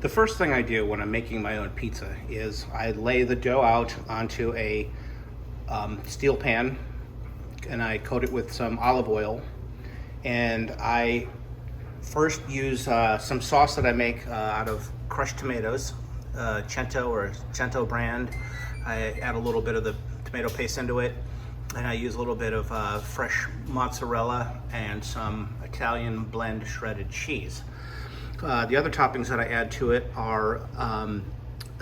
The first thing I do when I'm making my own pizza is I lay the dough out onto a steel pan and I coat it with some olive oil, and I first use some sauce that I make out of crushed tomatoes, Cento or Cento brand. I add a little bit of the tomato paste into it, and I use a little bit of fresh mozzarella and some Italian blend shredded cheese. The other toppings that I add to it are,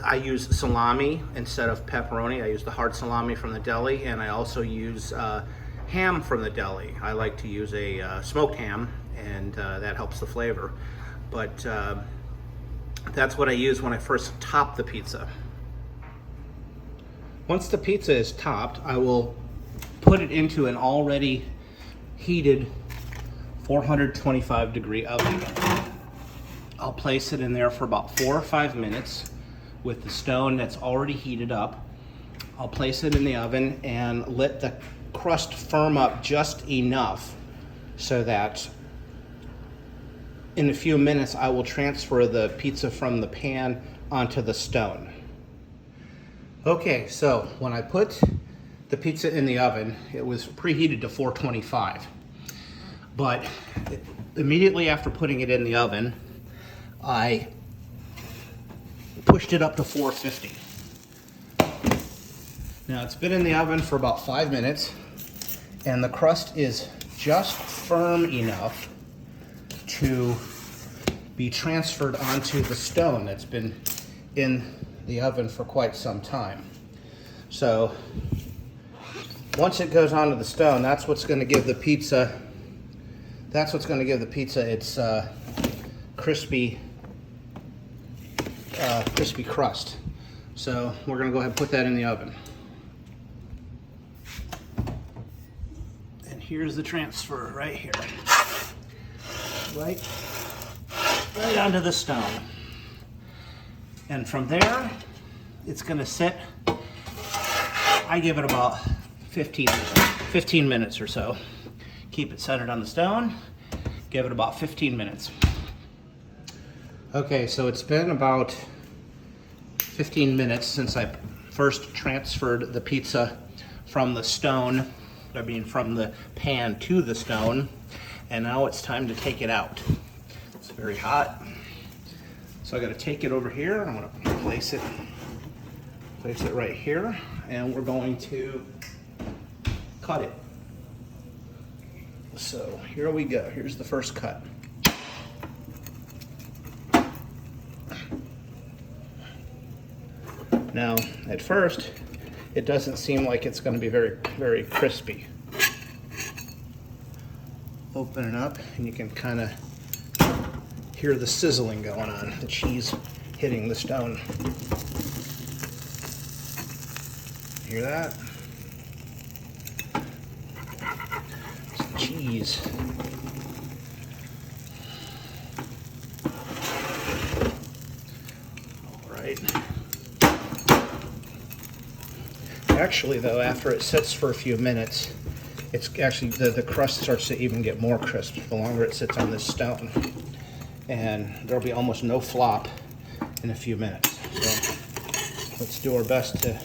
I use salami instead of pepperoni. I use the hard salami from the deli, and I also use ham from the deli. I like to use a smoked ham, and that helps the flavor. But that's what I use when I first top the pizza. Once the pizza is topped, I will put it into an already heated 425 degree oven. I'll place it in there for about 4 or 5 minutes with the stone that's already heated up. I'll place it in the oven and let the crust firm up just enough so that in a few minutes I will transfer the pizza from the pan onto the stone. Okay, so when I put the pizza in the oven, it was preheated to 425. But immediately after putting it in the oven, I pushed it up to 450. Now it's been in the oven for about 5 minutes, and the crust is just firm enough to be transferred onto the stone that's been in the oven for quite some time. So once it goes onto the stone, that's what's going to give the pizza its crispy crust. So we're going to go ahead and put that in the oven. And here's the transfer right here. Right onto the stone. And from there, it's going to sit, I give it about 15 minutes or so. Keep it centered on the stone, give it about 15 minutes. Okay, so it's been about 15 minutes since I first transferred the pizza from the stone, from the pan to the stone, and now it's time to take it out. It's very hot, so I got to take it over here. I'm going to place it right here, and we're going to cut it. So here we go. Here's the first cut. Now, at first, it doesn't seem like it's going to be very, very crispy. Open it up, and you can kind of hear the sizzling going on, the cheese hitting the stone. Hear that? It's the cheese. All right. Actually, though, after it sits for a few minutes, it's actually the crust starts to even get more crisp the longer it sits on this stone, and there'll be almost no flop in a few minutes. So let's do our best to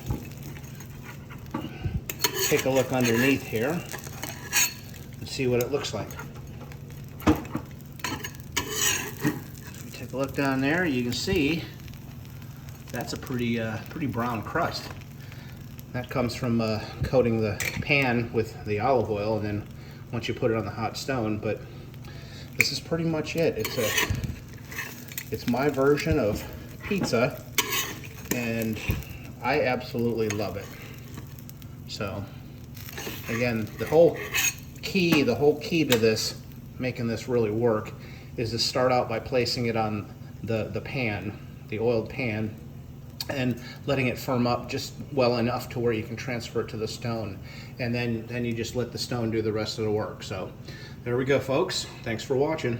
take a look underneath here and see what it looks like. If you take a look down there, you can see that's a pretty brown crust. That comes from coating the pan with the olive oil, and then once you put it on the hot stone. But this is pretty much it. It's my version of pizza, and I absolutely love it. So again, the whole key to this, making this really work, is to start out by placing it on the pan, the oiled pan, and letting it firm up just well enough to where you can transfer it to the stone, and then you just let the stone do the rest of the work. So there we go, folks. Thanks for watching.